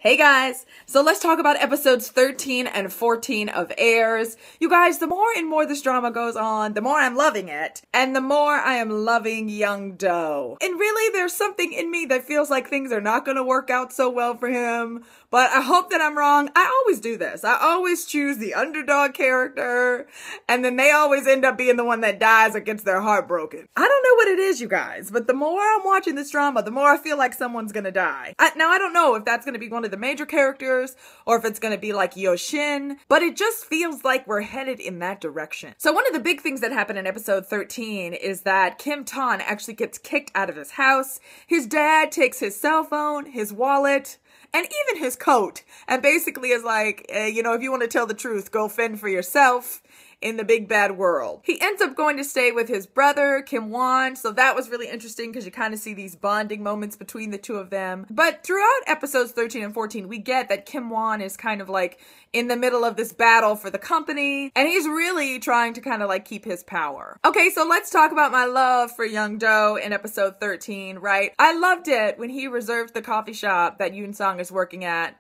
Hey guys, so let's talk about episodes 13 and 14 of Heirs. You guys, the more and more this drama goes on, the more I'm loving it, and the more I am loving Young Do. And really, there's something in me that feels like things are not gonna work out so well for him, but I hope that I'm wrong. I always do this. I always choose the underdog character, and then they always end up being the one that dies or gets their heart broken. I don't know what it is, you guys, but the more I'm watching this drama, the more I feel like someone's gonna die. Now, I don't know if that's gonna be one of the major characters or if it's gonna be like Yoshin, but it just feels like we're headed in that direction. So one of the big things that happened in episode 13 is that Kim Tan actually gets kicked out of his house. His dad takes his cell phone, his wallet, and even his coat, and basically is like, if you want to tell the truth, go fend for yourself in the big bad world. He ends up going to stay with his brother, Kim Won, so that was really interesting because you kind of see these bonding moments between the two of them. But throughout episodes 13 and 14, we get that Kim Won is kind of like in the middle of this battle for the company, and he's really trying to kind of like keep his power. Okay, so let's talk about my love for Young Do in episode 13, right? I loved it when he reserved the coffee shop that Yoon Song is working at,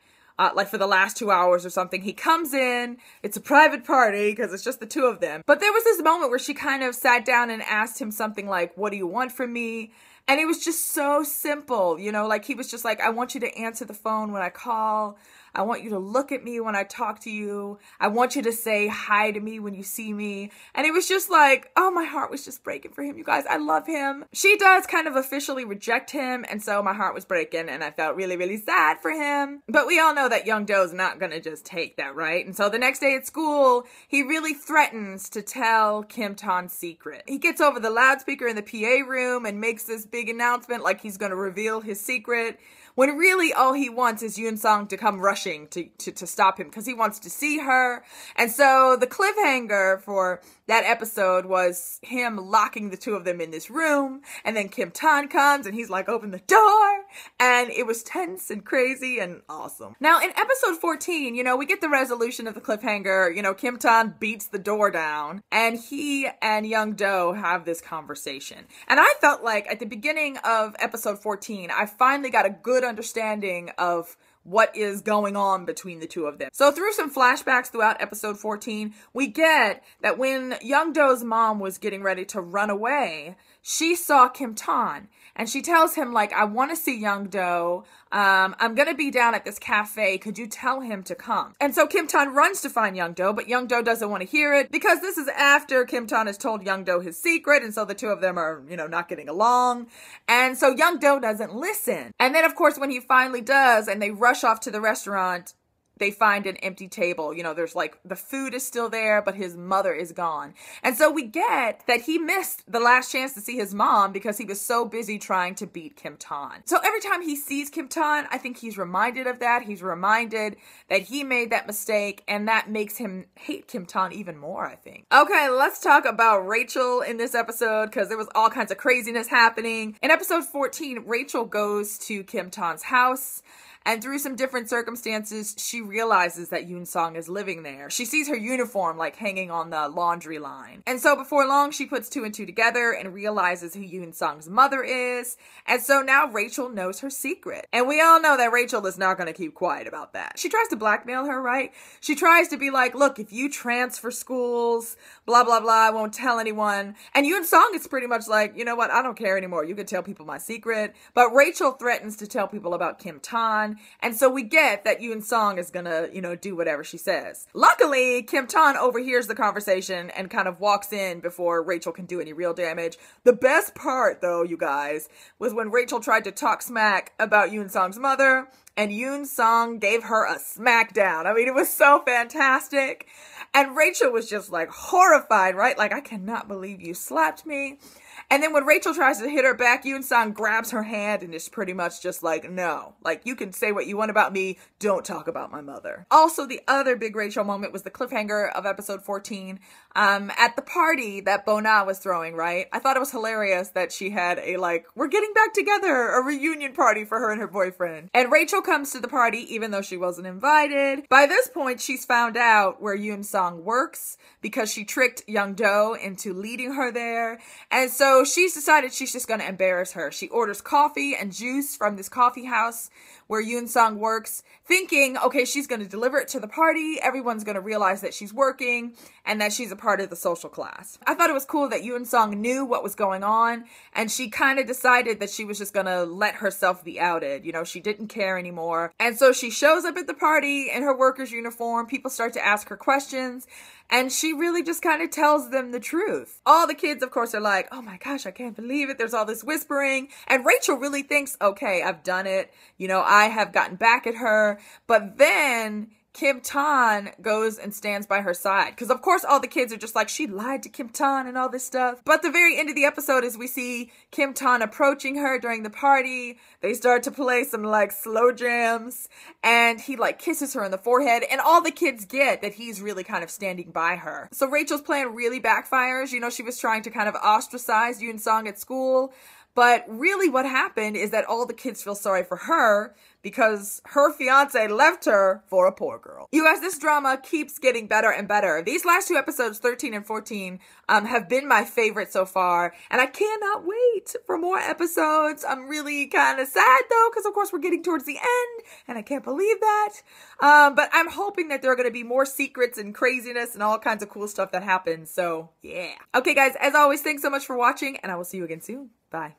like for the last 2 hours or something. He comes in, it's a private party because it's just the two of them. But there was this moment where she kind of sat down and asked him something like, "What do you want from me?" And it was just so simple, like he was just like, "I want you to answer the phone when I call. I want you to look at me when I talk to you. I want you to say hi to me when you see me." And it was just like, oh, my heart was just breaking for him, you guys. I love him. She does kind of officially reject him, and so my heart was breaking, and I felt really, really sad for him. But we all know that Young Do's not gonna just take that, right? And so the next day at school, he really threatens to tell Kim Tan's secret. He gets over the loudspeaker in the PA room and makes this big announcement like he's gonna reveal his secret, when really all he wants is Yoon Song to come rushing to stop him because he wants to see her. And so the cliffhanger for that episode was him locking the two of them in this room, and then Kim Tan comes and he's like, "Open the door," and it was tense and crazy and awesome. Now in episode 14, we get the resolution of the cliffhanger. Kim Tan beats the door down and he and Young Do have this conversation. And I felt like at the beginning of episode 14, I finally got a good understanding of what is going on between the two of them. So through some flashbacks throughout episode 14, we get that when Young Do's mom was getting ready to run away, she saw Kim Tan and she tells him like, "I want to see Young Do. I'm going to be down at this cafe. Could you tell him to come?" And so Kim Tan runs to find Young Do, but Young Do doesn't want to hear it because this is after Kim Tan has told Young Do his secret. And so the two of them are, not getting along. And so Young Do doesn't listen. And then of course, when he finally does and they rush off to the restaurant, they find an empty table. There's like, the food is still there, but his mother is gone. And so we get that he missed the last chance to see his mom because he was so busy trying to beat Kim Tan. So every time he sees Kim Tan, I think he's reminded of that. He's reminded that he made that mistake, and that makes him hate Kim Tan even more, I think. Okay, let's talk about Rachel in this episode because there was all kinds of craziness happening. In episode 14, Rachel goes to Kim Tan's house, and through some different circumstances, she realizes that Yoon Song is living there. She sees her uniform like hanging on the laundry line. And so before long, she puts two and two together and realizes who Yoon Song's mother is. And so now Rachel knows her secret. And we all know that Rachel is not going to keep quiet about that. She tries to blackmail her, right? She tries to be like, "Look, if you transfer schools, blah, blah, blah, I won't tell anyone." And Yoon Song is pretty much like, "You know what? I don't care anymore. You can tell people my secret." But Rachel threatens to tell people about Kim Tan. And so we get that Yoon Song is gonna, do whatever she says. Luckily, Kim Tan overhears the conversation and kind of walks in before Rachel can do any real damage. The best part, though, you guys, was when Rachel tried to talk smack about Yoon Song's mother, and Yoon Song gave her a smackdown. I mean, it was so fantastic. And Rachel was just like horrified, right? Like, "I cannot believe you slapped me." And then when Rachel tries to hit her back, Yoon Song grabs her hand and is pretty much just like, "No, like, you can say what you want about me, don't talk about my mother." Also, the other big Rachel moment was the cliffhanger of episode 14 at the party that Bona was throwing, right? I thought it was hilarious that she had a like, "We're getting back together," a reunion party for her and her boyfriend. And Rachel comes to the party even though she wasn't invited. By this point, she's found out where Yoon Song works because she tricked Young Do into leading her there. And so she's decided she's just going to embarrass her. She orders coffee and juice from this coffee house where Yoon Sung works, thinking, okay, she's going to deliver it to the party. Everyone's going to realize that she's working and that she's a part of the social class. I thought it was cool that Yoon Sung knew what was going on, and she kind of decided that she was just going to let herself be outed. You know, she didn't care anymore. And so she shows up at the party in her worker's uniform. People start to ask her questions, and she really just kind of tells them the truth. All the kids, of course, are like, oh my gosh, I can't believe it. There's all this whispering. And Rachel really thinks, okay, I've done it. You know, I have gotten back at her. But then Kim Tan goes and stands by her side. Because, of course, all the kids are just like, she lied to Kim Tan and all this stuff. But the very end of the episode is we see Kim Tan approaching her during the party. They start to play some, like, slow jams. And he, like, kisses her on the forehead. And all the kids get that he's really kind of standing by her. So Rachel's plan really backfires. You know, she was trying to kind of ostracize Yoon Sung at school. But really what happened is that all the kids feel sorry for her because her fiance left her for a poor girl. You guys, this drama keeps getting better and better. These last two episodes, 13 and 14, have been my favorite so far. And I cannot wait for more episodes. I'm really kind of sad though, because of course we're getting towards the end and I can't believe that. But I'm hoping that there are going to be more secrets and craziness and all kinds of cool stuff that happens. So yeah. Okay guys, as always, thanks so much for watching and I will see you again soon. Bye.